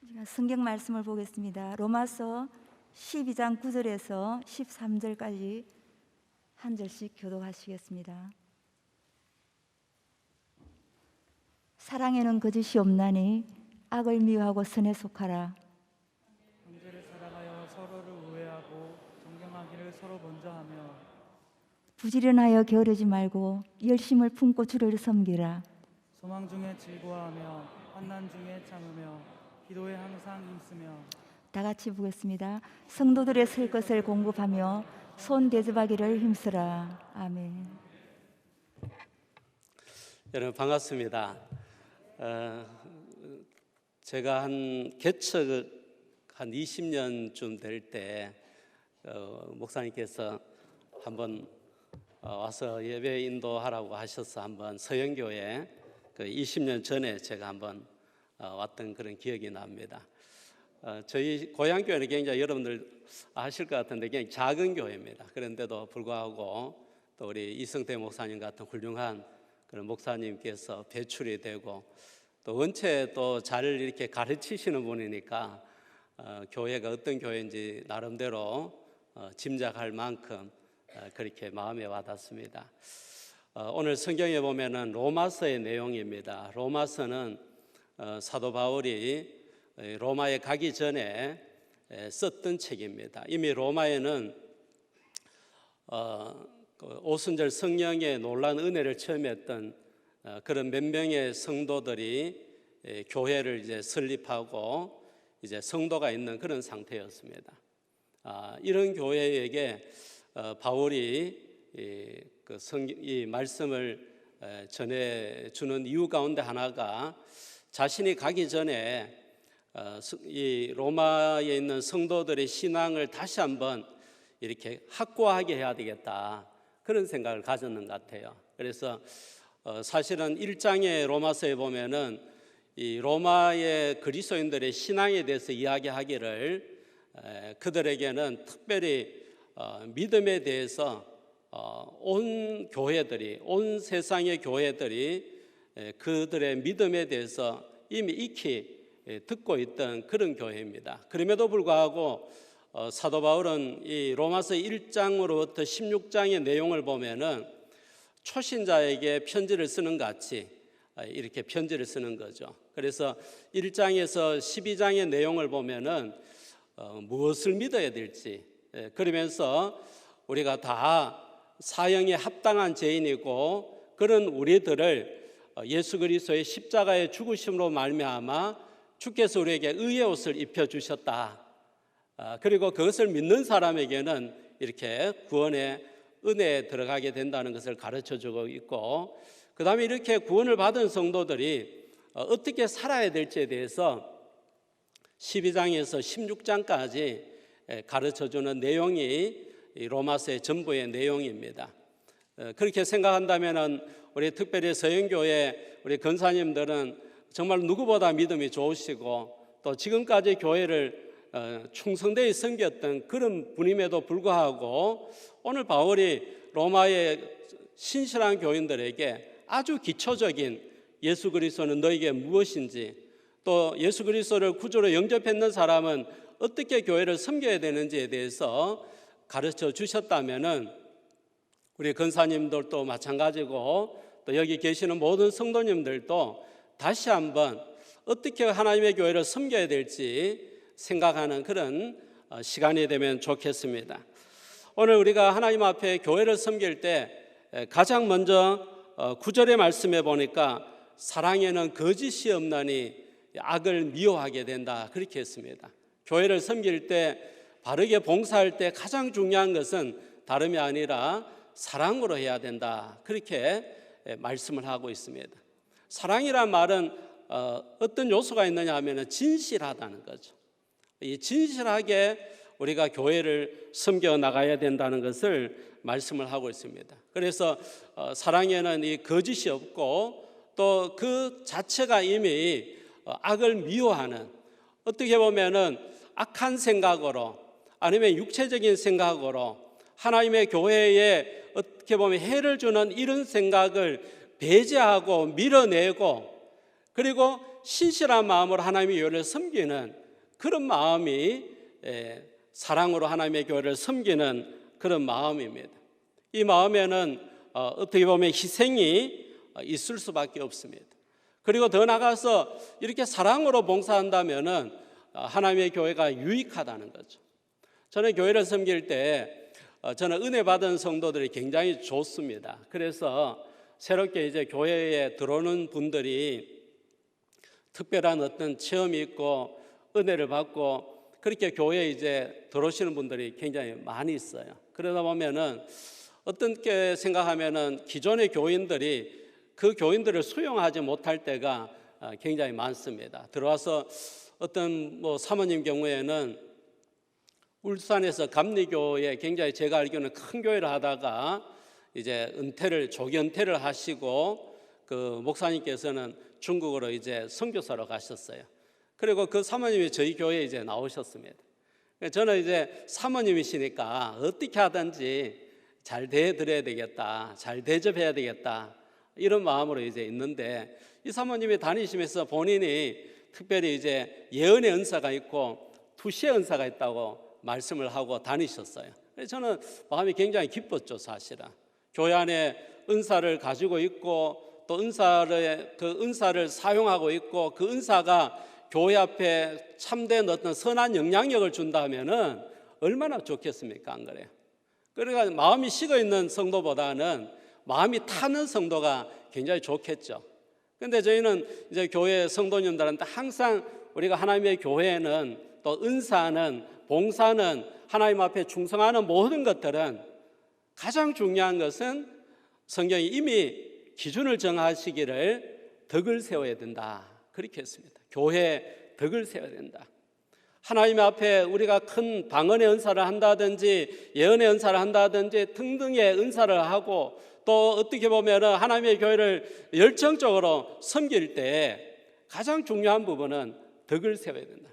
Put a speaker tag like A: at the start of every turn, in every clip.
A: 제가 성경 말씀을 보겠습니다. 로마서 12장 9절에서 13절까지 한 절씩 교독하시겠습니다. 사랑에는 거짓이 없나니 악을 미워하고 선에 속하라.
B: 형제를 사랑하여 서로를 우애하고 존경하기를 서로 먼저 하며
A: 부지런하여 게으르지 말고 열심을 품고 주를 섬기라.
B: 소망 중에 즐거워하며 환난 중에 참으며 기도에 항상 힘쓰며.
A: 다 같이 보겠습니다. 성도들의 설 것을 공급하며 손 대접하기를 힘쓰라. 아멘.
C: 여러분 반갑습니다. 제가 개척 한 20년쯤 될 때 목사님께서 한번 와서 예배 인도하라고 하셔서 한번 서영교회 20년 전에 제가 한번 왔던 그런 기억이 납니다. 저희 고향교회는 굉장히 여러분들 아실 것 같은데 굉장히 작은 교회입니다. 그런데도 불구하고 또 우리 이성태 목사님 같은 훌륭한 그런 목사님께서 배출이 되고 또 원체 또 잘 이렇게 가르치시는 분이니까 교회가 어떤 교회인지 나름대로 짐작할 만큼 그렇게 마음에 와닿습니다. 오늘 성경에 보면은 로마서의 내용입니다. 로마서는 사도 바울이 로마에 가기 전에 썼던 책입니다. 이미 로마에는 오순절 성령의 놀라운 은혜를 체험했던 그런 몇 명의 성도들이 교회를 이제 설립하고 이제 성도가 있는 그런 상태였습니다. 이런 교회에게 바울이 이 말씀을 전해주는 이유 가운데 하나가 자신이 가기 전에 이 로마에 있는 성도들의 신앙을 다시 한번 이렇게 확고하게 해야 되겠다 그런 생각을 가졌는 것 같아요. 그래서 사실은 1장의 로마서에 보면은 이 로마의 그리스도인들의 신앙에 대해서 이야기하기를 그들에게는 특별히 믿음에 대해서 온 교회들이 온 세상의 교회들이 그들의 믿음에 대해서 이미 익히 듣고 있던 그런 교회입니다. 그럼에도 불구하고 사도 바울은 이 로마서 1장으로부터 16장의 내용을 보면은 초신자에게 편지를 쓰는 것 같이 이렇게 편지를 쓰는 거죠. 그래서 1장에서 12장의 내용을 보면은 무엇을 믿어야 될지 그러면서 우리가 다 사형에 합당한 죄인이고 그런 우리들을 예수 그리스도의 십자가의 죽으심으로 말미암아 주께서 우리에게 의의 옷을 입혀주셨다. 그리고 그것을 믿는 사람에게는 이렇게 구원의 은혜에 들어가게 된다는 것을 가르쳐주고 있고 그 다음에 이렇게 구원을 받은 성도들이 어떻게 살아야 될지에 대해서 12장에서 16장까지 가르쳐주는 내용이 로마서의 전부의 내용입니다. 그렇게 생각한다면 우리 특별히 서영교회 우리 권사님들은 정말 누구보다 믿음이 좋으시고 또 지금까지 교회를 충성되이 섬겼던 그런 분임에도 불구하고 오늘 바울이 로마의 신실한 교인들에게 아주 기초적인 예수 그리스도는 너에게 무엇인지 또 예수 그리스도를 구주로 영접했는 사람은 어떻게 교회를 섬겨야 되는지에 대해서 가르쳐 주셨다면은 우리 권사님들도 마찬가지고 또 여기 계시는 모든 성도님들도 다시 한번 어떻게 하나님의 교회를 섬겨야 될지 생각하는 그런 시간이 되면 좋겠습니다. 오늘 우리가 하나님 앞에 교회를 섬길 때 가장 먼저 9절의 말씀에 보니까 사랑에는 거짓이 없나니 악을 미워하게 된다 그렇게 했습니다. 교회를 섬길 때 바르게 봉사할 때 가장 중요한 것은 다름이 아니라 사랑으로 해야 된다 그렇게 말씀을 하고 있습니다. 사랑이란 말은 어떤 요소가 있느냐 하면 진실하다는 거죠. 이 진실하게 우리가 교회를 섬겨 나가야 된다는 것을 말씀을 하고 있습니다. 그래서 사랑에는 이 거짓이 없고 또 그 자체가 이미 악을 미워하는 어떻게 보면은 악한 생각으로 아니면 육체적인 생각으로 하나님의 교회에 어떻게 보면 해를 주는 이런 생각을 배제하고 밀어내고 그리고 신실한 마음으로 하나님의 교회를 섬기는 그런 마음이 사랑으로 하나님의 교회를 섬기는 그런 마음입니다. 이 마음에는 어떻게 보면 희생이 있을 수밖에 없습니다. 그리고 더 나아가서 이렇게 사랑으로 봉사한다면은 하나님의 교회가 유익하다는 거죠. 저는 교회를 섬길 때 저는 은혜 받은 성도들이 굉장히 좋습니다. 그래서 새롭게 이제 교회에 들어오는 분들이 특별한 어떤 체험이 있고 은혜를 받고 그렇게 교회에 이제 들어오시는 분들이 굉장히 많이 있어요. 그러다 보면은 어떻게 생각하면은 기존의 교인들이 그 교인들을 수용하지 못할 때가 굉장히 많습니다. 들어와서 어떤 사모님 경우에는 울산에서 감리교에 굉장히 제가 알기로는 큰 교회를 하다가 이제 조기 은퇴를 하시고 그 목사님께서는 중국으로 이제 선교사로 가셨어요. 그리고 그 사모님이 저희 교회에 이제 나오셨습니다. 저는 이제 사모님이시니까 어떻게 하든지 잘 대해드려야 되겠다, 잘 대접해야 되겠다 이런 마음으로 이제 있는데 이 사모님이 다니시면서 본인이 특별히 이제 예언의 은사가 있고 투시의 은사가 있다고 말씀을 하고 다니셨어요. 그래서 저는 마음이 굉장히 기뻤죠, 사실은. 교회 안에 은사를 가지고 있고 또 그 은사를 사용하고 있고 그 은사가 교회 앞에 참된 어떤 선한 영향력을 준다면은 얼마나 좋겠습니까? 안 그래요? 그러니까 마음이 식어 있는 성도보다는 마음이 타는 성도가 굉장히 좋겠죠. 그런데 저희는 이제 교회 성도님들한테 항상 우리가 하나님의 교회는 또 은사는 봉사는 하나님 앞에 충성하는 모든 것들은 가장 중요한 것은 성경이 이미 기준을 정하시기를 덕을 세워야 된다 그렇게 했습니다. 교회에 덕을 세워야 된다. 하나님 앞에 우리가 큰 방언의 은사를 한다든지 예언의 은사를 한다든지 등등의 은사를 하고 또 어떻게 보면 하나님의 교회를 열정적으로 섬길 때 가장 중요한 부분은 덕을 세워야 된다.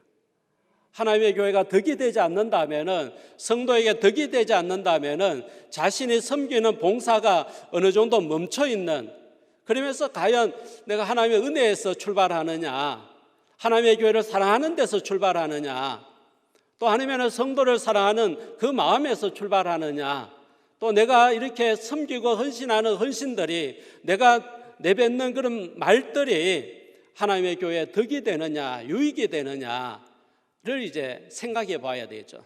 C: 하나님의 교회가 덕이 되지 않는다면은 성도에게 덕이 되지 않는다면은 자신이 섬기는 봉사가 어느 정도 멈춰 있는 그러면서 과연 내가 하나님의 은혜에서 출발하느냐 하나님의 교회를 사랑하는 데서 출발하느냐 또 아니면 성도를 사랑하는 그 마음에서 출발하느냐 또 내가 이렇게 섬기고 헌신하는 헌신들이 내가 내뱉는 그런 말들이 하나님의 교회에 덕이 되느냐 유익이 되느냐를 이제 생각해 봐야 되죠.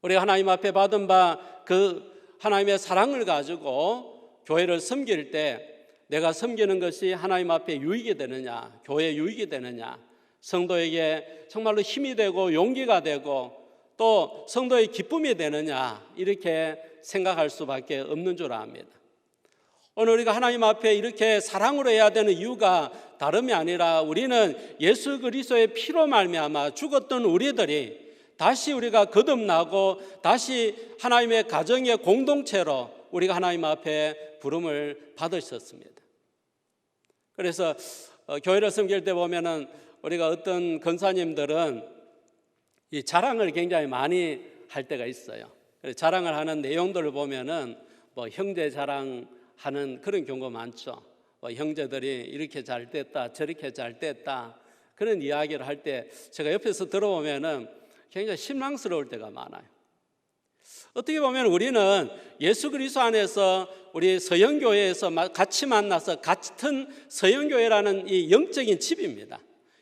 C: 우리가 하나님 앞에 받은 바 그 하나님의 사랑을 가지고 교회를 섬길 때 내가 섬기는 것이 하나님 앞에 유익이 되느냐 교회에 유익이 되느냐 성도에게 정말로 힘이 되고 용기가 되고 또 성도의 기쁨이 되느냐 이렇게 생각할 수밖에 없는 줄 압니다. 오늘 우리가 하나님 앞에 이렇게 사랑으로 해야 되는 이유가 다름이 아니라 우리는 예수 그리스도의 피로 말미암아 죽었던 우리들이 다시 우리가 거듭나고 다시 하나님의 가정의 공동체로 우리가 하나님 앞에 부름을 받으셨습니다. 그래서 교회를 섬길 때 보면은 우리가 어떤 권사님들은 이 자랑을 굉장히 많이 할 때가 있어요. 자랑을 하는 내용들을 보면은 형제 자랑하는 그런 경우가 많죠. 형제들이 이렇게 잘 됐다, 저렇게 잘 됐다 그런 이야기를 할 때 제가 옆에서 들어보면은 굉장히 실망스러울 때가 많아요. 어떻게 보면 우리는 예수 그리스도 안에서 우리 서영교회에서 같이 만나서 같은 서영교회라는 이 영적인 집입니다.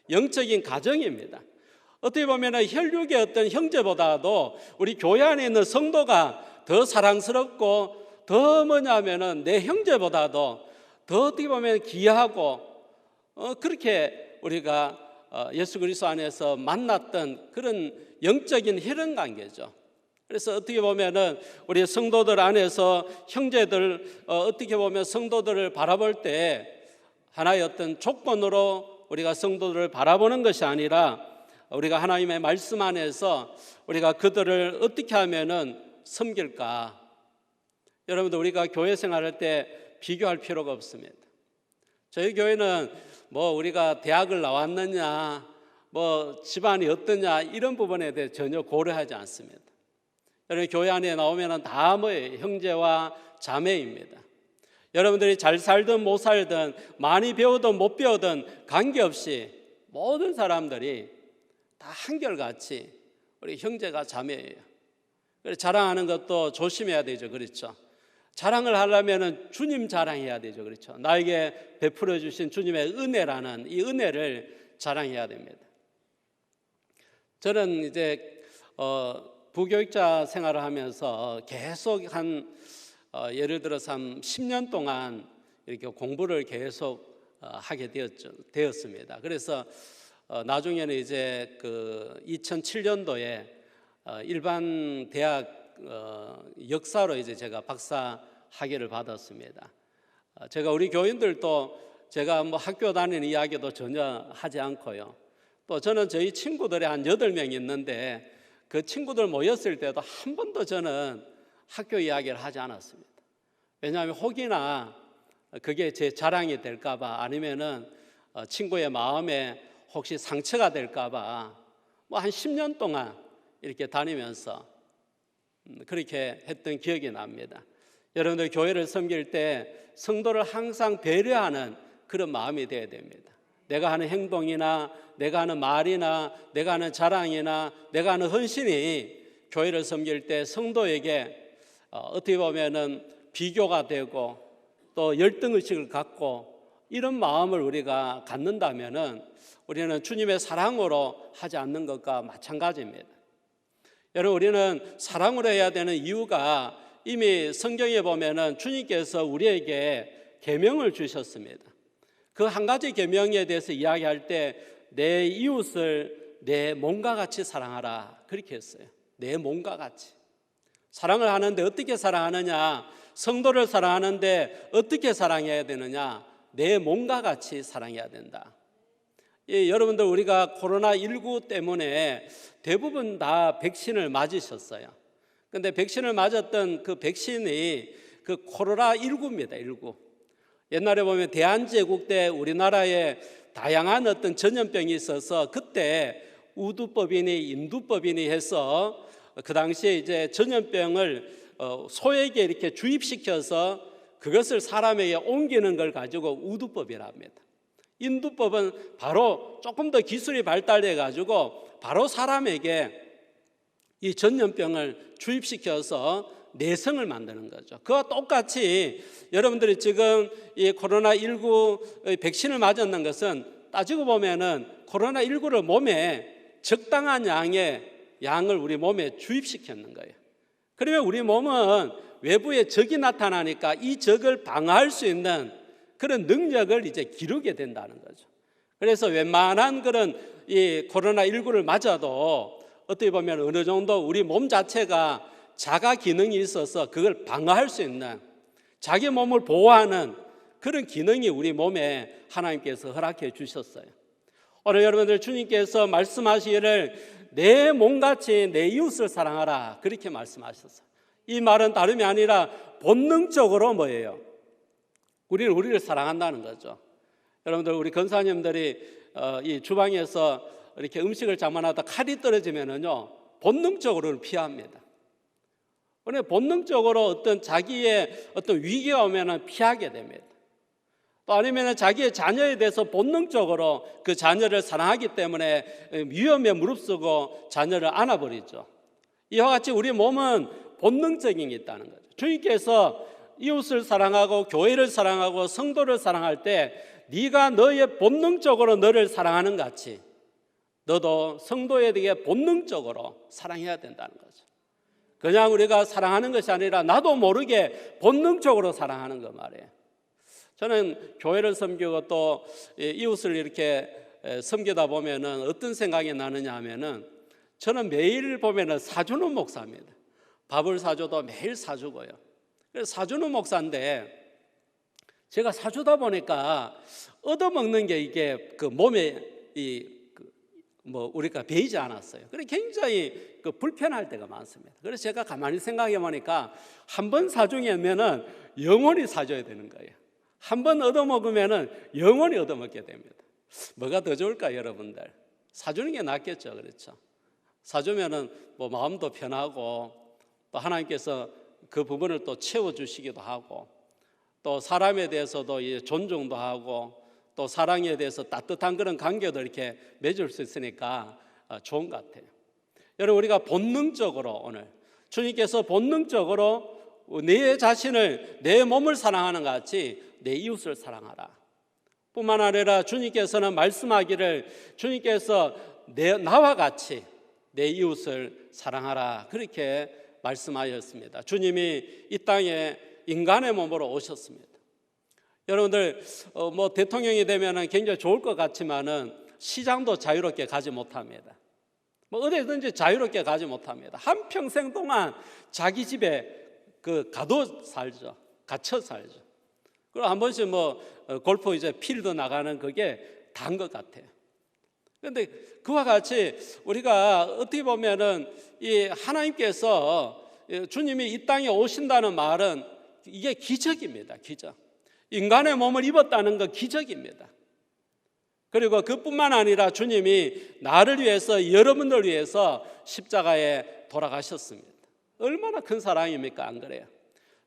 C: 영적인 가정입니다. 어떻게 보면 혈육의 어떤 형제보다도 우리 교회 안에 있는 성도가 더 사랑스럽고 더 뭐냐면은 내 형제보다도 더 어떻게 보면 귀하고 그렇게 우리가 예수 그리스도 안에서 만났던 그런 영적인 혈연 관계죠. 그래서 어떻게 보면은 우리 성도들 안에서 형제들 어떻게 보면 성도들을 바라볼 때 하나의 어떤 조건으로 우리가 성도들을 바라보는 것이 아니라 우리가 하나님의 말씀 안에서 우리가 그들을 어떻게 하면은 섬길까? 여러분들 우리가 교회 생활할 때 비교할 필요가 없습니다. 저희 교회는 우리가 대학을 나왔느냐, 집안이 어떠냐 이런 부분에 대해 전혀 고려하지 않습니다. 여러분 교회 안에 나오면은 다 형제와 자매입니다. 여러분들이 잘 살든 못 살든 많이 배우든 못 배우든 관계없이 모든 사람들이 다 한결같이 우리 형제가 자매예요. 그래서 자랑하는 것도 조심해야 되죠. 그렇죠? 자랑을 하려면 주님 자랑해야 되죠. 그렇죠? 나에게 베풀어 주신 주님의 은혜라는 이 은혜를 자랑해야 됩니다. 저는 이제 부교육자 생활을 하면서 계속 예를 들어서 한 10년 동안 이렇게 공부를 계속 하게 되었습니다. 그래서 나중에는 이제 그 2007년도에 일반 대학 역사로 이제 제가 박사 학위를 받았습니다. 제가 우리 교인들도 제가 뭐 학교 다니는 이야기도 전혀 하지 않고요. 또 저는 저희 친구들이 한 8명 있는데 그 친구들 모였을 때도 한 번도 저는 학교 이야기를 하지 않았습니다. 왜냐하면 혹이나 그게 제 자랑이 될까봐 아니면은 친구의 마음에 혹시 상처가 될까봐 뭐 한 10년 동안 이렇게 다니면서 그렇게 했던 기억이 납니다. 여러분들 교회를 섬길 때 성도를 항상 배려하는 그런 마음이 되어야 됩니다. 내가 하는 행동이나 내가 하는 말이나 내가 하는 자랑이나 내가 하는 헌신이 교회를 섬길 때 성도에게 어떻게 보면은 비교가 되고 또 열등의식을 갖고 이런 마음을 우리가 갖는다면은 우리는 주님의 사랑으로 하지 않는 것과 마찬가지입니다. 여러분, 우리는 사랑으로 해야 되는 이유가 이미 성경에 보면은 주님께서 우리에게 계명을 주셨습니다. 그 한 가지 계명에 대해서 이야기할 때 내 이웃을 내 몸과 같이 사랑하라 그렇게 했어요. 내 몸과 같이. 사랑을 하는데 어떻게 사랑하느냐? 성도를 사랑하는데 어떻게 사랑해야 되느냐? 내 몸과 같이 사랑해야 된다. 여러분들 우리가 코로나19 때문에 대부분 다 백신을 맞으셨어요. 그런데 백신을 맞았던 그 백신이 그 코로나19입니다. 19. 옛날에 보면 대한제국 때 우리나라에 다양한 어떤 전염병이 있어서 그때 우두법이니 인두법이니 해서 그 당시에 이제 전염병을 소에게 이렇게 주입시켜서 그것을 사람에게 옮기는 걸 가지고 우두법이라 합니다. 인두법은 바로 조금 더 기술이 발달해 가지고 바로 사람에게 이 전염병을 주입시켜서 내성을 만드는 거죠. 그와 똑같이 여러분들이 지금 이 코로나19 백신을 맞았는 것은 따지고 보면은 코로나19를 몸에 적당한 양을 우리 몸에 주입시켰는 거예요. 그러면 우리 몸은 외부에 적이 나타나니까 이 적을 방어할 수 있는 그런 능력을 이제 기르게 된다는 거죠. 그래서 웬만한 그런 이 코로나19를 맞아도 어떻게 보면 어느 정도 우리 몸 자체가 자가 기능이 있어서 그걸 방어할 수 있는 자기 몸을 보호하는 그런 기능이 우리 몸에 하나님께서 허락해 주셨어요. 오늘 여러분들 주님께서 말씀하시기를 내 몸같이 내 이웃을 사랑하라 그렇게 말씀하셨어요. 이 말은 다름이 아니라 본능적으로 뭐예요? 우리는 우리를 사랑한다는 거죠. 여러분들 우리 권사님들이 이 주방에서 이렇게 음식을 장만하다 칼이 떨어지면은요 본능적으로는 피합니다. 그런데 본능적으로 어떤 자기의 어떤 위기가 오면은 피하게 됩니다. 또 아니면은 자기의 자녀에 대해서 본능적으로 그 자녀를 사랑하기 때문에 위험에 무릅쓰고 자녀를 안아버리죠. 이와 같이 우리 몸은 본능적인 게 있다는 거죠. 주님께서 이웃을 사랑하고 교회를 사랑하고 성도를 사랑할 때 네가 너의 본능적으로 너를 사랑하는 같이 너도 성도에게 본능적으로 사랑해야 된다는 거죠. 그냥 우리가 사랑하는 것이 아니라 나도 모르게 본능적으로 사랑하는 거 말이에요. 저는 교회를 섬기고 또 이웃을 이렇게 섬기다 보면은 어떤 생각이 나느냐 하면은 저는 매일 보면은 사주는 목사입니다. 밥을 사줘도 매일 사주고요. 그래서 사주는 목사인데 제가 사주다 보니까 얻어먹는 게 이게 그 몸에 우리가 배이지 않았어요. 그래 굉장히 불편할 때가 많습니다. 그래서 제가 가만히 생각해 보니까 한 번 사주면은 영원히 사줘야 되는 거예요. 한 번 얻어먹으면은 영원히 얻어먹게 됩니다. 뭐가 더 좋을까요, 여러분들? 사주는 게 낫겠죠, 그렇죠? 사주면은 뭐 마음도 편하고 또 하나님께서 그 부분을 또 채워주시기도 하고 또 사람에 대해서도 존중도 하고 또 사랑에 대해서 따뜻한 그런 관계도 이렇게 맺을 수 있으니까 좋은 것 같아요. 여러분, 우리가 본능적으로 오늘 주님께서 본능적으로 내 자신을, 내 몸을 사랑하는 것 같이 내 이웃을 사랑하라 뿐만 아니라 주님께서는 말씀하기를 주님께서 나와 같이 내 이웃을 사랑하라 그렇게 말씀하셨습니다. 주님이 이 땅에 인간의 몸으로 오셨습니다. 여러분들 뭐 대통령이 되면 굉장히 좋을 것 같지만은 시장도 자유롭게 가지 못합니다. 뭐 어디든지 자유롭게 가지 못합니다. 한평생 동안 자기 집에 갇혀 살죠. 그리고 한 번씩 뭐 골프 필드 나가는 그게 다인 것 같아요. 그런데 그와 같이 우리가 어떻게 보면은 이 하나님께서 주님이 이 땅에 오신다는 말은 이게 기적입니다. 기적. 인간의 몸을 입었다는 건 기적입니다. 그리고 그뿐만 아니라 주님이 나를 위해서, 여러분들 위해서 십자가에 돌아가셨습니다. 얼마나 큰 사랑입니까? 안 그래요?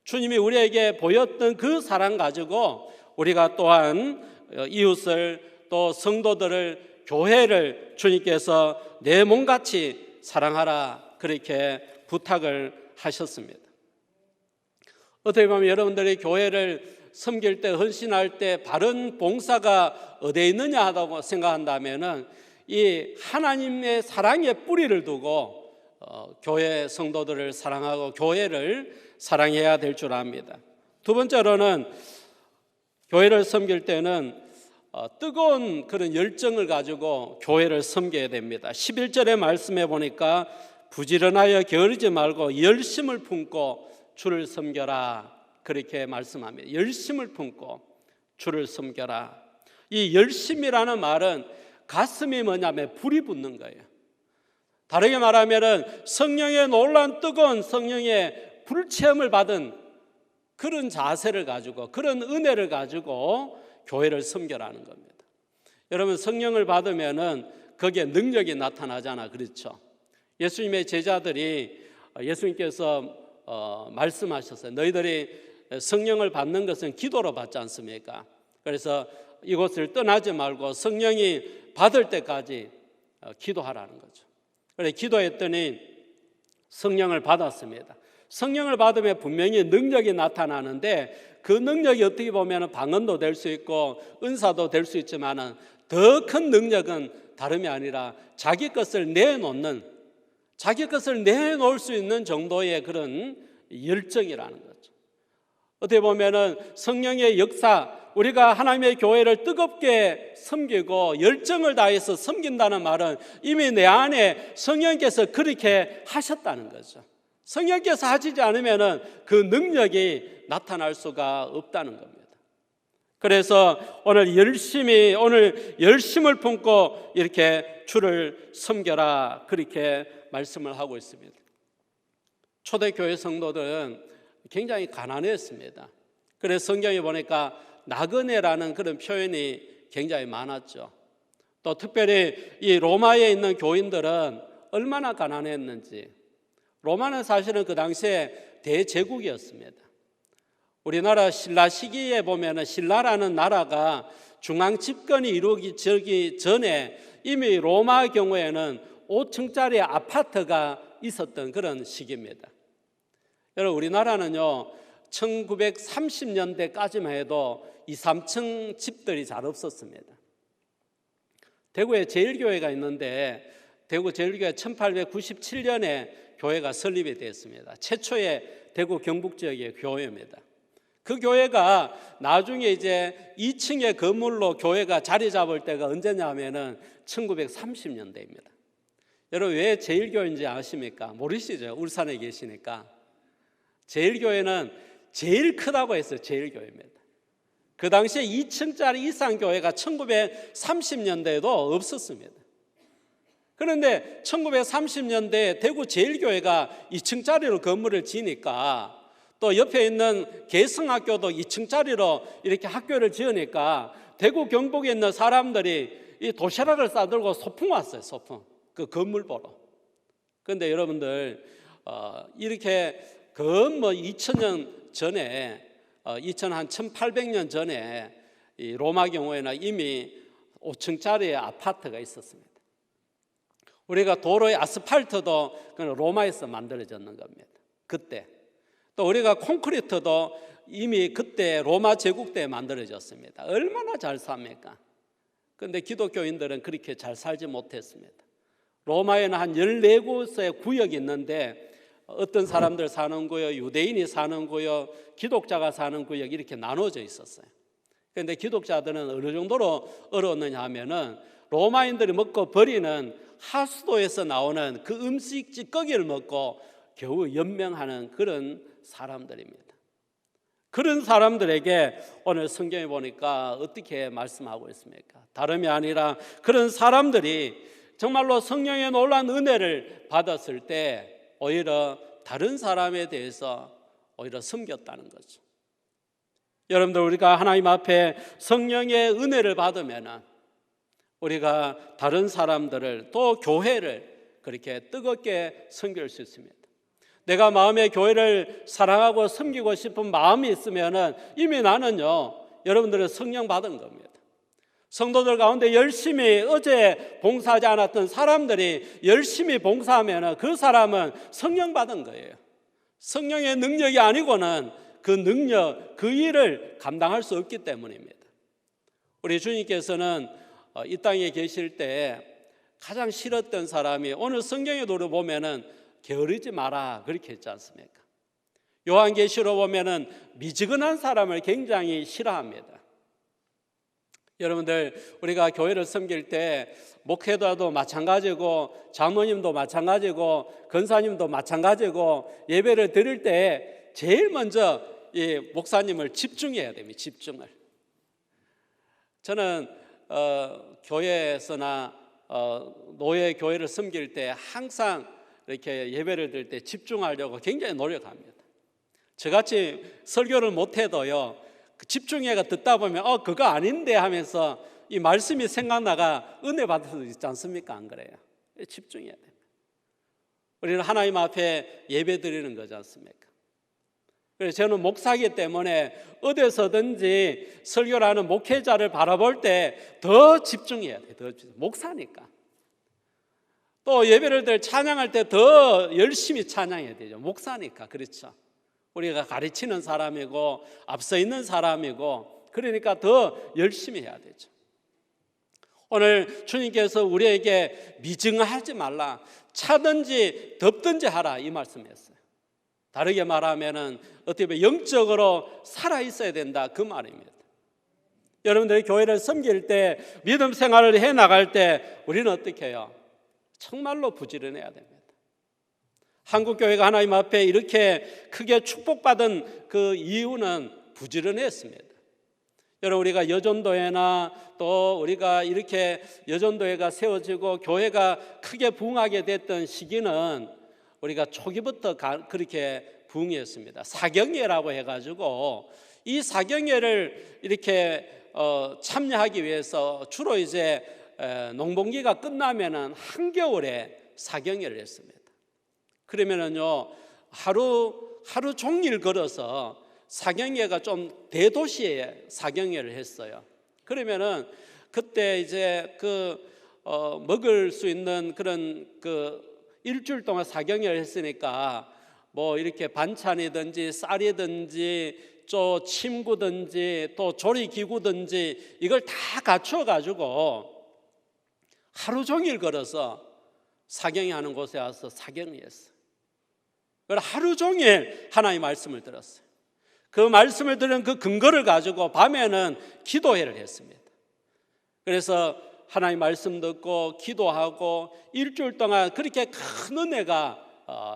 C: 주님이 우리에게 보였던 그 사랑 가지고 우리가 또한 이웃을, 또 성도들을, 교회를 주님께서 내 몸같이 사랑하라 그렇게 부탁을 하셨습니다. 어떻게 보면 여러분들이 교회를 섬길 때, 헌신할 때 바른 봉사가 어디에 있느냐 하다고 생각한다면은 이 하나님의 사랑의 뿌리를 두고 교회 성도들을 사랑하고 교회를 사랑해야 될 줄 압니다. 두 번째로는 교회를 섬길 때는 뜨거운 그런 열정을 가지고 교회를 섬겨야 됩니다. 11절의 말씀에 보니까 부지런하여 게으르지 말고 열심을 품고 주를 섬겨라 그렇게 말씀합니다. 열심을 품고 주를 섬겨라. 이 열심이라는 말은 가슴이 뭐냐면 불이 붙는 거예요. 다르게 말하면 성령의 놀라운 뜨거운 성령의 불체험을 받은 그런 자세를 가지고, 그런 은혜를 가지고 교회를 섬겨라는 겁니다. 여러분, 성령을 받으면은 거기에 능력이 나타나잖아, 그렇죠? 예수님의 제자들이 예수님께서 말씀하셨어요. 너희들이 성령을 받는 것은 기도로 받지 않습니까? 그래서 이곳을 떠나지 말고 성령이 받을 때까지 기도하라는 거죠. 그래 기도했더니 성령을 받았습니다. 성령을 받으면 분명히 능력이 나타나는데 그 능력이 어떻게 보면 방언도 될 수 있고 은사도 될 수 있지만 더 큰 능력은 다름이 아니라 자기 것을 내놓을 수 있는 정도의 그런 열정이라는 거죠. 어떻게 보면 성령의 역사, 우리가 하나님의 교회를 뜨겁게 섬기고 열정을 다해서 섬긴다는 말은 이미 내 안에 성령께서 그렇게 하셨다는 거죠. 성령께서 하시지 않으면 그 능력이 나타날 수가 없다는 겁니다. 그래서 오늘 열심을 품고 이렇게 주를 섬겨라 그렇게 말씀을 하고 있습니다. 초대교회 성도들은 굉장히 가난했습니다. 그래서 성경에 보니까 나그네라는 그런 표현이 굉장히 많았죠. 또 특별히 이 로마에 있는 교인들은 얼마나 가난했는지. 로마는 사실은 그 당시에 대제국이었습니다. 우리나라 신라 시기에 보면 신라라는 나라가 중앙 집권이 이루어지기 전에 이미 로마 경우에는 5층짜리 아파트가 있었던 그런 시기입니다. 여러분, 우리나라는요 1930년대까지만 해도 2, 3층 집들이 잘 없었습니다. 대구에 제일교회가 있는데 대구 제일교회 1897년에 교회가 설립이 되었습니다. 최초의 대구 경북 지역의 교회입니다. 그 교회가 나중에 이제 2층의 건물로 교회가 자리 잡을 때가 언제냐면은 1930년대입니다. 여러분, 왜 제일교회인지 아십니까? 모르시죠? 울산에 계시니까. 제일교회는 제일 크다고 했어요. 제일교회입니다. 그 당시에 2층짜리 이상 교회가 1930년대에도 없었습니다. 그런데 1930년대에 대구 제일교회가 2층짜리로 건물을 지으니까 또 옆에 있는 개성학교도 2층짜리로 이렇게 학교를 지으니까 대구 경북에 있는 사람들이 이 도시락을 싸들고 소풍 왔어요. 소풍. 그 건물 보러. 그런데 여러분들 이렇게 2000년 전에 1800년 전에 이 로마 경우에는 이미 5층짜리 아파트가 있었습니다. 우리가 도로의 아스팔트도 그건 로마에서 만들어졌는 겁니다. 그때 또 우리가 콘크리트도 이미 그때 로마 제국 때 만들어졌습니다. 얼마나 잘 삽니까? 그런데 기독교인들은 그렇게 잘 살지 못했습니다. 로마에는 한 14곳의 구역이 있는데 어떤 사람들 사는 구역, 유대인이 사는 구역, 기독자가 사는 구역 이렇게 나눠져 있었어요. 그런데 기독자들은 어느 정도로 어려웠느냐 하면은 로마인들이 먹고 버리는 하수도에서 나오는 그 음식 찌꺼기를 먹고 겨우 연명하는 그런 사람들입니다. 그런 사람들에게 오늘 성경에 보니까 어떻게 말씀하고 있습니까? 다름이 아니라 그런 사람들이 정말로 성령의 놀라운 은혜를 받았을 때 오히려 다른 사람에 대해서 오히려 섬겼다는 거죠. 여러분들, 우리가 하나님 앞에 성령의 은혜를 받으면 우리가 다른 사람들을 또 교회를 그렇게 뜨겁게 섬길 수 있습니다. 내가 마음에 교회를 사랑하고 섬기고 싶은 마음이 있으면 이미 나는요, 여러분들은 성령 받은 겁니다. 성도들 가운데 열심히 어제 봉사하지 않았던 사람들이 열심히 봉사하면 그 사람은 성령 받은 거예요. 성령의 능력이 아니고는 그 능력, 그 일을 감당할 수 없기 때문입니다. 우리 주님께서는 이 땅에 계실 때 가장 싫었던 사람이 오늘 성경에 보면은 게으르지 마라 그렇게 했지 않습니까? 요한계시로 보면은 미지근한 사람을 굉장히 싫어합니다. 여러분들, 우리가 교회를 섬길 때 목회자도 마찬가지고 장로님도 마찬가지고 권사님도 마찬가지고 예배를 드릴 때 제일 먼저 이 목사님을 집중해야 됩니다. 집중을. 저는 교회에서나 노예 교회를 섬길 때 항상 이렇게 예배를 드릴 때 집중하려고 굉장히 노력합니다. 저같이 설교를 못해도요, 집중해가 듣다 보면 그거 아닌데 하면서 이 말씀이 생각나가 은혜 받을 수도 있지 않습니까? 안 그래요? 집중해야 됩니다. 우리는 하나님 앞에 예배 드리는 거지 않습니까? 그래서 저는 목사이기 때문에 어디서든지 설교를 하는 목회자를 바라볼 때 더 집중해야 돼요. 더 목사니까. 또 예배를 드릴 찬양할 때 더 열심히 찬양해야 되죠. 목사니까. 그렇죠. 우리가 가르치는 사람이고 앞서 있는 사람이고 그러니까 더 열심히 해야 되죠. 오늘 주님께서 우리에게 미증하지 말라, 차든지 덥든지 하라 이 말씀이었어요. 다르게 말하면은 어떻게 보면 영적으로 살아 있어야 된다 그 말입니다. 여러분들이 교회를 섬길 때 믿음 생활을 해 나갈 때 우리는 어떻게 해요? 정말로 부지런해야 됩니다. 한국 교회가 하나님 앞에 이렇게 크게 축복받은 그 이유는 부지런했습니다. 여러분, 우리가 여전도회나 또 우리가 이렇게 여전도회가 세워지고 교회가 크게 부흥하게 됐던 시기는 우리가 초기부터 그렇게 부흥했습니다. 사경예라고 해가지고 이 사경예를 이렇게 참여하기 위해서 주로 이제 농번기가 끝나면은 한겨울에 사경예를 했습니다. 그러면은요, 하루 종일 걸어서 사경예가 좀 대도시에 사경예를 했어요. 그러면은 그때 이제 먹을 수 있는 그런 일주일 동안 사경예를 했으니까 뭐 이렇게 반찬이든지 쌀이든지 또 침구든지 또 조리기구든지 이걸 다 갖춰 가지고 하루 종일 걸어서 사경예 하는 곳에 와서 사경을 했어요. 그래서 하루 종일 하나님의 말씀을 들었어요. 그 말씀을 들은 그 근거를 가지고 밤에는 기도회를 했습니다. 그래서 하나님 말씀 듣고 기도하고 일주일 동안 그렇게 큰 은혜가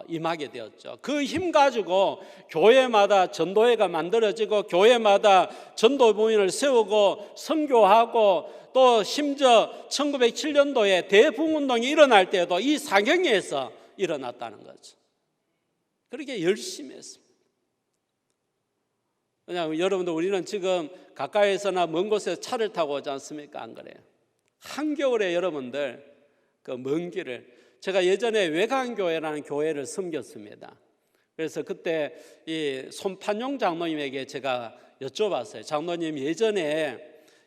C: 임하게 되었죠. 그 힘 가지고 교회마다 전도회가 만들어지고 교회마다 전도 부인을 세우고 선교하고 또 심지어 1907년도에 대부흥운동이 일어날 때도 이 사경예에서 일어났다는 거죠. 그렇게 열심히 했습니다. 왜냐하면 여러분들, 우리는 지금 가까이에서나 먼 곳에서 차를 타고 오지 않습니까? 안 그래요? 한겨울에 여러분들 그 먼 길을, 제가 예전에 외강교회라는 교회를 섬겼습니다. 그래서 그때 이 손판용 장로님에게 제가 여쭤봤어요. 장로님, 예전에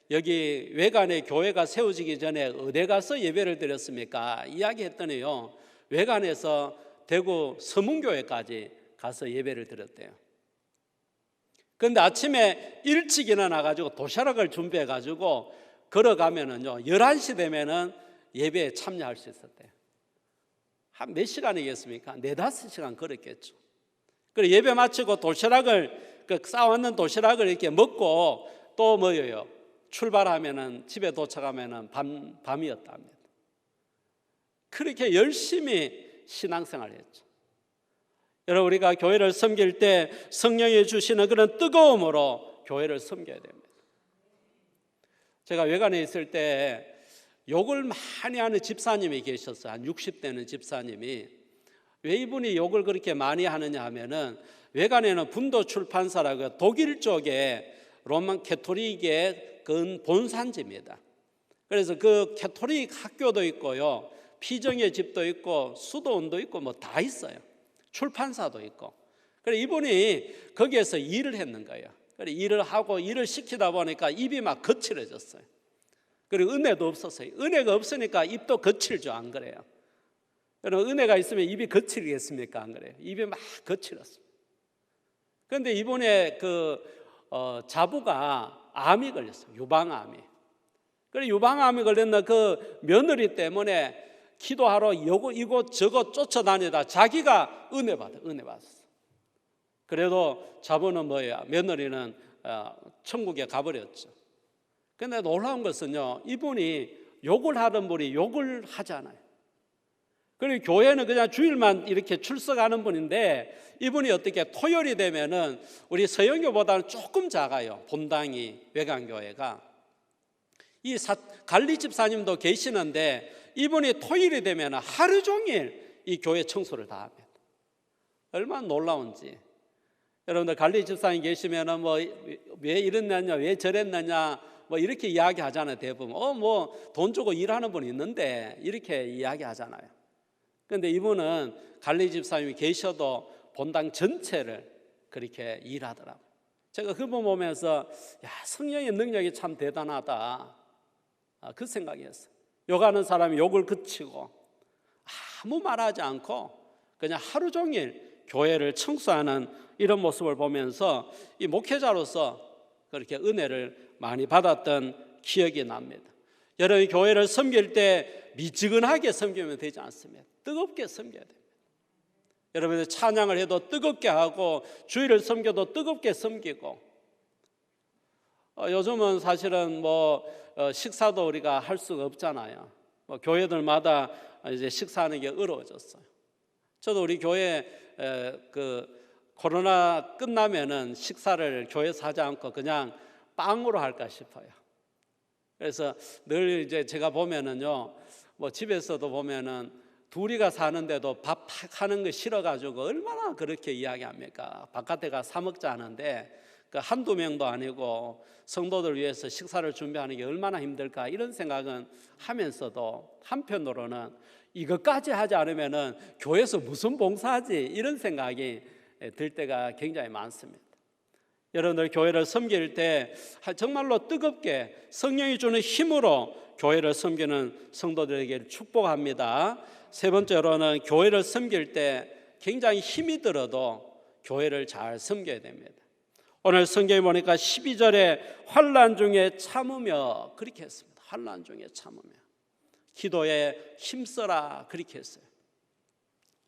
C: 여기 외관에 교회가 세워지기 전에 어디 가서 예배를 드렸습니까? 이야기했더니요, 외관에서 대구 서문교회까지 가서 예배를 드렸대요. 그런데 아침에 일찍 일어나가지고 도시락을 준비해가지고 걸어가면은요, 11시 되면은 예배에 참여할 수 있었대요. 한 몇 시간이겠습니까? 4-5시간 걸었겠죠. 그리고 예배 마치고 도시락을, 싸왔는 도시락을 이렇게 먹고 또 뭐예요? 출발하면은, 집에 도착하면은 밤이었답니다. 그렇게 열심히 신앙생활을 했죠. 여러분, 우리가 교회를 섬길 때 성령이 주시는 그런 뜨거움으로 교회를 섬겨야 됩니다. 제가 외관에 있을 때 욕을 많이 하는 집사님이 계셨어요. 한 60대는 집사님이. 왜 이분이 욕을 그렇게 많이 하느냐 하면은, 외관에는 분도 출판사라고 독일 쪽에 로마 캐토릭의 그 본산지입니다. 그래서 그 캐토릭 학교도 있고요, 피정의 집도 있고 수도원도 있고 뭐 다 있어요. 출판사도 있고. 그래 이분이 거기에서 일을 했는 거예요. 그래 일을 하고 일을 시키다 보니까 입이 막 거칠어졌어요. 그리고 은혜도 없었어요. 은혜가 없으니까 입도 거칠죠, 안 그래요? 여러분, 은혜가 있으면 입이 거칠겠습니까? 안 그래요? 입이 막 거칠었어요. 그런데 이번에 자부가 암이 걸렸어요. 유방암이. 그래 유방암이 걸렸나 그 며느리 때문에 기도하러 이곳 저곳 쫓아다니다 자기가 은혜 받았어. 그래도 자부는 뭐야? 며느리는 천국에 가버렸죠. 그런데 놀라운 것은요, 이분이 욕을 하던 분이 욕을 하잖아요. 그리고 교회는 그냥 주일만 이렇게 출석하는 분인데, 이분이 어떻게 토요일이 되면은 우리 서영교보다는 조금 작아요. 본당이, 외관교회가. 이 관리 집사님도 계시는데, 이분이 토요일이 되면 하루 종일 이 교회 청소를 다 합니다. 얼마나 놀라운지. 여러분들 관리 집사님 계시면 뭐 왜 이랬느냐, 왜 저랬느냐 뭐 이렇게 이야기하잖아요. 대부분 뭐 돈 주고 일하는 분이 있는데 이렇게 이야기하잖아요. 그런데 이분은 관리 집사님이 계셔도 본당 전체를 그렇게 일하더라고요. 제가 그분 보면서 야, 성령의 능력이 참 대단하다, 그 생각이었어요. 욕하는 사람이 욕을 그치고 아무 말하지 않고 그냥 하루 종일 교회를 청소하는 이런 모습을 보면서 이 목회자로서 그렇게 은혜를 많이 받았던 기억이 납니다. 여러분이 교회를 섬길 때 미지근하게 섬기면 되지 않습니다. 뜨겁게 섬겨야 됩니다. 여러분들 찬양을 해도 뜨겁게 하고 주일을 섬겨도 뜨겁게 섬기고, 요즘은 사실은 식사도 우리가 할 수가 없잖아요. 교회들마다 이제 식사하는 게 어려워졌어요. 저도 우리 교회 코로나 끝나면은 식사를 교회에서 하지 않고 그냥 빵으로 할까 싶어요. 그래서 늘 이제 제가 보면은요, 집에서도 보면은 둘이가 사는데도 밥 하는 거 싫어가지고 얼마나 그렇게 이야기합니까? 바깥에 가 사 먹자 하는데 한두 명도 아니고 성도들 위해서 식사를 준비하는 게 얼마나 힘들까, 이런 생각은 하면서도 한편으로는 이것까지 하지 않으면은 교회에서 무슨 봉사하지, 이런 생각이 들 때가 굉장히 많습니다. 여러분들 교회를 섬길 때 정말로 뜨겁게 성령이 주는 힘으로 교회를 섬기는 성도들에게 축복합니다. 세 번째로는 교회를 섬길 때 굉장히 힘이 들어도 교회를 잘 섬겨야 됩니다. 오늘 성경에 보니까 12절에 환난 중에 참으며 그렇게 했습니다. 환난 중에 참으며 기도에 힘써라, 그렇게 했어요.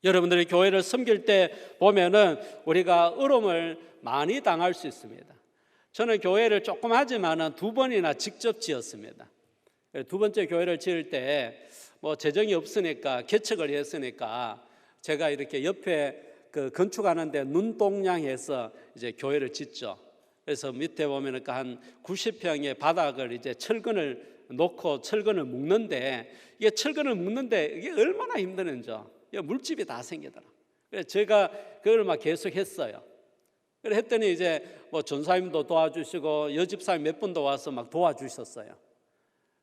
C: 여러분들이 교회를 섬길 때 보면은 우리가 어려움을 많이 당할 수 있습니다. 저는 교회를 조금 하지만은 2번이나 직접 지었습니다. 두 번째 교회를 지을 때 재정이 없으니까, 개척을 했으니까 제가 이렇게 옆에 건축하는데 눈동냥해서 이제 교회를 짓죠. 그래서 밑에 보면은 한 90평의 바닥을 이제 철근을 놓고 철근을 묶는데, 이게 철근을 묶는데 이게 얼마나 힘드는지 물집이 다 생기더라. 그래서 제가 그걸 막 계속 했어요. 그래 했더니 이제 전사님도 도와주시고 여집사님 몇 분도 와서 막 도와주셨어요.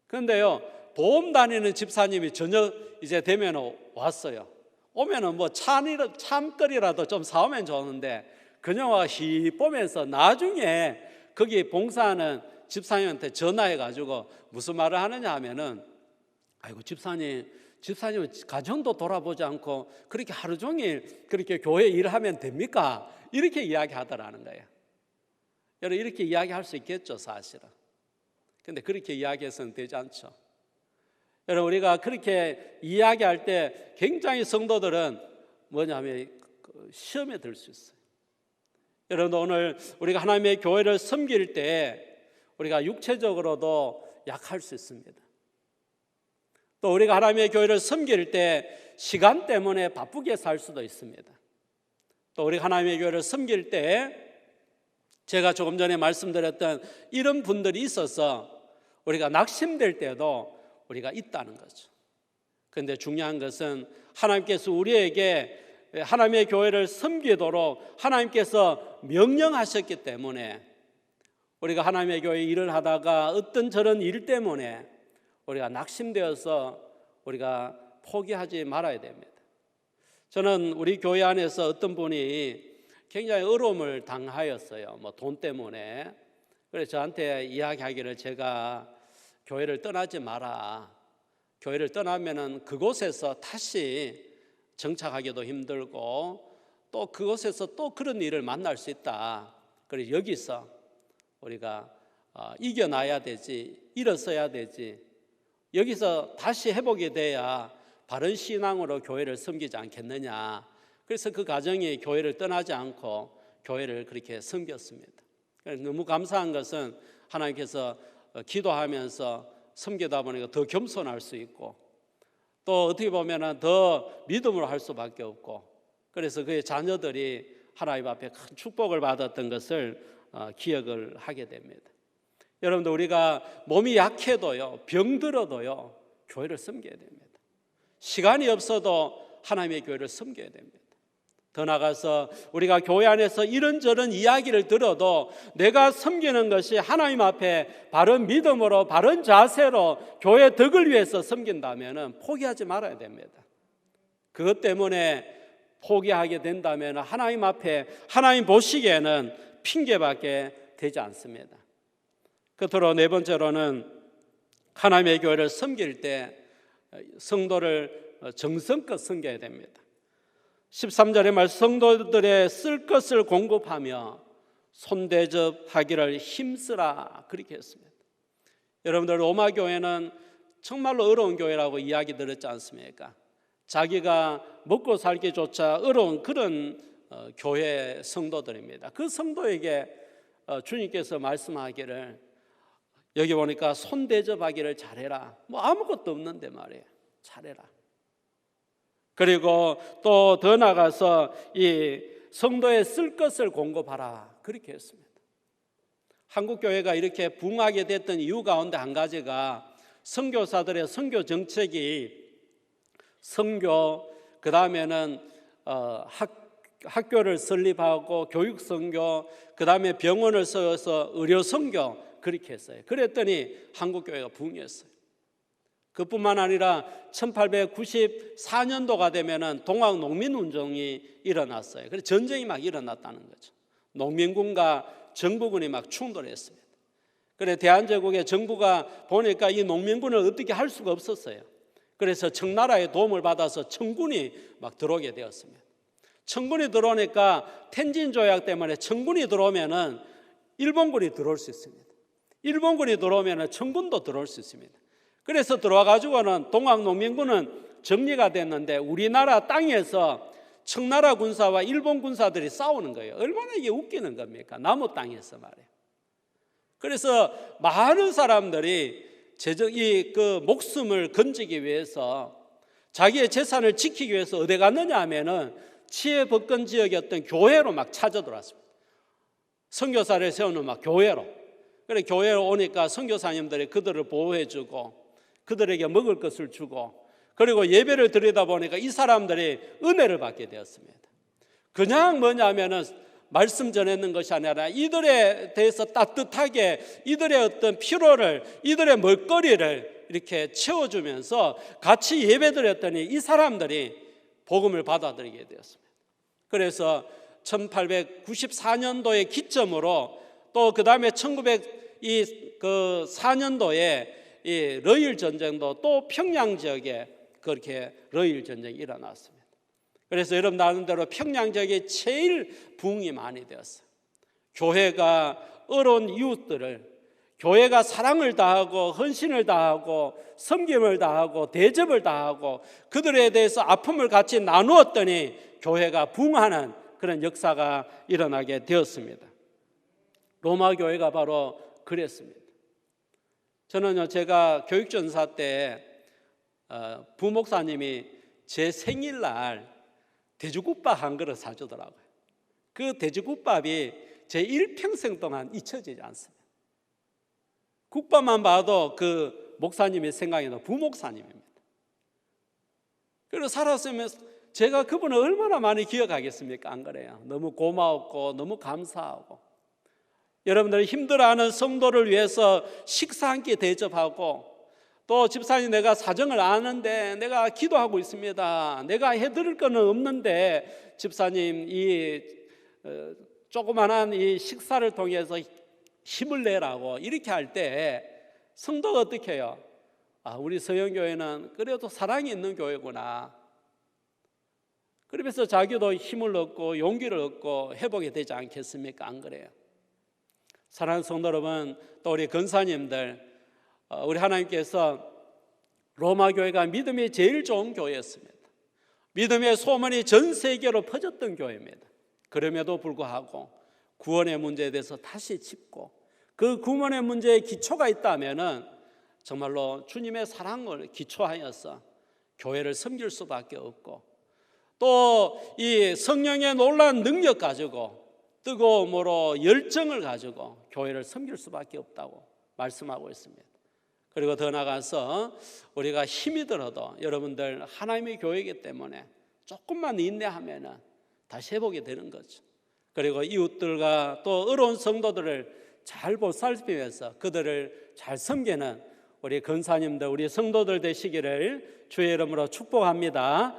C: 그런데요, 보험 다니는 집사님이 저녁 이제 되면 왔어요. 오면은 뭐 참거리라도 좀 사오면 좋은데 그냥 와 히 보면서 나중에 거기 봉사하는 집사님한테 전화해가지고 무슨 말을 하느냐 하면은, 아이고 집사님은 가정도 돌아보지 않고 그렇게 하루 종일 그렇게 교회 일을 하면 됩니까? 이렇게 이야기하더라는 거예요. 여러분, 이렇게 이야기할 수 있겠죠, 사실은. 근데 그렇게 이야기해서는 되지 않죠. 여러분, 우리가 그렇게 이야기할 때 굉장히 성도들은 뭐냐면 시험에 들 수 있어요. 여러분, 오늘 우리가 하나님의 교회를 섬길 때 우리가 육체적으로도 약할 수 있습니다. 또 우리가 하나님의 교회를 섬길 때 시간 때문에 바쁘게 살 수도 있습니다. 또 우리가 하나님의 교회를 섬길 때 제가 조금 전에 말씀드렸던 이런 분들이 있어서 우리가 낙심될 때도 우리가 있다는 거죠. 그런데 중요한 것은 하나님께서 우리에게 하나님의 교회를 섬기도록 하나님께서 명령하셨기 때문에 우리가 하나님의 교회 일을 하다가 어떤 저런 일 때문에 우리가 낙심되어서 우리가 포기하지 말아야 됩니다. 저는 우리 교회 안에서 어떤 분이 굉장히 어려움을 당하였어요. 뭐 돈 때문에. 그래서 저한테 이야기하기를, 제가 교회를 떠나지 마라. 교회를 떠나면은 그곳에서 다시 정착하기도 힘들고 또 그곳에서 또 그런 일을 만날 수 있다. 그래서 여기서 우리가 이겨나야 되지, 일어서야 되지. 여기서 다시 회복이 돼야 바른 신앙으로 교회를 섬기지 않겠느냐. 그래서 그 가정이 교회를 떠나지 않고 교회를 그렇게 섬겼습니다. 너무 감사한 것은 하나님께서 기도하면서 섬기다 보니까 더 겸손할 수 있고 또 어떻게 보면 더 믿음으로 할 수밖에 없고, 그래서 그의 자녀들이 하나님 앞에 큰 축복을 받았던 것을 기억을 하게 됩니다. 여러분들, 우리가 몸이 약해도요, 병들어도요, 교회를 섬겨야 됩니다. 시간이 없어도 하나님의 교회를 섬겨야 됩니다. 더 나아가서 우리가 교회 안에서 이런저런 이야기를 들어도 내가 섬기는 것이 하나님 앞에 바른 믿음으로 바른 자세로 교회 덕을 위해서 섬긴다면 포기하지 말아야 됩니다. 그것 때문에 포기하게 된다면 하나님 앞에 하나님 보시기에는 핑계밖에 되지 않습니다. 끝으로 네 번째로는 하나님의 교회를 섬길 때 성도를 정성껏 섬겨야 됩니다. 13절의 말, 성도들의 쓸 것을 공급하며 손대접하기를 힘쓰라, 그렇게 했습니다. 여러분들, 로마 교회는 정말로 어려운 교회라고 이야기 들었지 않습니까? 자기가 먹고 살기조차 어려운 그런 교회 성도들입니다. 그 성도에게 주님께서 말씀하기를, 여기 보니까 손대접하기를 잘해라. 뭐 아무것도 없는데 말이에요. 잘해라. 그리고 또 더 나가서 이 성도의 쓸 것을 공급하라, 그렇게 했습니다. 한국 교회가 이렇게 부흥하게 됐던 이유 가운데 한 가지가 선교사들의 선교 정책이 선교, 그 다음에는 학교를 설립하고 교육 선교, 그 다음에 병원을 세워서 의료 선교, 그렇게 했어요. 그랬더니 한국 교회가 부흥했어요. 그뿐만 아니라 1894년도가 되면은 동학 농민운동이 일어났어요. 그래서 전쟁이 막 일어났다는 거죠. 농민군과 정부군이 막 충돌했습니다. 그래 대한제국의 정부가 보니까 이 농민군을 어떻게 할 수가 없었어요. 그래서 청나라의 도움을 받아서 청군이 막 들어오게 되었습니다. 청군이 들어오니까 텐진 조약 때문에 청군이 들어오면은 일본군이 들어올 수 있습니다. 일본군이 들어오면은 청군도 들어올 수 있습니다. 그래서 들어와 가지고는 동학농민군은 정리가 됐는데 우리나라 땅에서 청나라 군사와 일본 군사들이 싸우는 거예요. 얼마나 이게 웃기는 겁니까? 나무 땅에서 말이에요. 그래서 많은 사람들이 그 목숨을 건지기 위해서, 자기의 재산을 지키기 위해서 어디 갔느냐 하면은 치해법권 지역이었던 교회로 막 찾아 들어왔습니다. 선교사를 세우는 막 교회로. 그래 교회로 오니까 선교사님들이 그들을 보호해주고 그들에게 먹을 것을 주고, 그리고 예배를 드리다 보니까 이 사람들이 은혜를 받게 되었습니다. 그냥 뭐냐면은 말씀 전했는 것이 아니라 이들에 대해서 따뜻하게 이들의 어떤 피로를, 이들의 먹거리를 이렇게 채워주면서 같이 예배 드렸더니 이 사람들이 복음을 받아들이게 되었습니다. 그래서 1894년도의 기점으로 또 그 다음에 1904년도에 이 러일 전쟁도 또 평양 지역에 그렇게 러일 전쟁이 일어났습니다. 그래서 여러분 나름대로 평양 지역에 제일 부흥이 많이 되었어요. 교회가 어려운 이웃들을, 교회가 사랑을 다하고 헌신을 다하고 섬김을 다하고 대접을 다하고 그들에 대해서 아픔을 같이 나누었더니 교회가 부흥하는 그런 역사가 일어나게 되었습니다. 로마 교회가 바로 그랬습니다. 저는요, 제가 교육전사 때 부목사님이 제 생일날 돼지국밥 한 그릇 사주더라고요. 그 돼지국밥이 제 일평생 동안 잊혀지지 않습니다. 국밥만 봐도 그 목사님이 생각이 나, 부목사님입니다. 그리고 살았으면 제가 그분을 얼마나 많이 기억하겠습니까? 안 그래요? 너무 고마웠고 너무 감사하고, 여러분들이 힘들어하는 성도를 위해서 식사 한 끼 대접하고, 또 집사님 내가 사정을 아는데 내가 기도하고 있습니다, 내가 해드릴 거는 없는데 집사님 이 조그만한 이 식사를 통해서 힘을 내라고 이렇게 할 때 성도가 어떻게 해요? 아, 우리 서영교회는 그래도 사랑이 있는 교회구나. 그러면서 자기도 힘을 얻고 용기를 얻고 회복이 되지 않겠습니까? 안 그래요? 사랑하는 성도 여러분, 또 우리 권사님들, 우리 하나님께서 로마 교회가 믿음이 제일 좋은 교회였습니다. 믿음의 소문이 전 세계로 퍼졌던 교회입니다. 그럼에도 불구하고 구원의 문제에 대해서 다시 짚고, 그 구원의 문제에 기초가 있다면은 정말로 주님의 사랑을 기초하여서 교회를 섬길 수밖에 없고, 또 이 성령의 놀라운 능력 가지고 뜨거움으로 열정을 가지고 교회를 섬길 수밖에 없다고 말씀하고 있습니다. 그리고 더 나아가서 우리가 힘이 들어도 여러분들 하나님의 교회이기 때문에 조금만 인내하면은 다시 회복이 되는 거죠. 그리고 이웃들과 또 어려운 성도들을 잘 보살피면서 그들을 잘 섬기는 우리 권사님들, 우리 성도들 되시기를 주의 이름으로 축복합니다.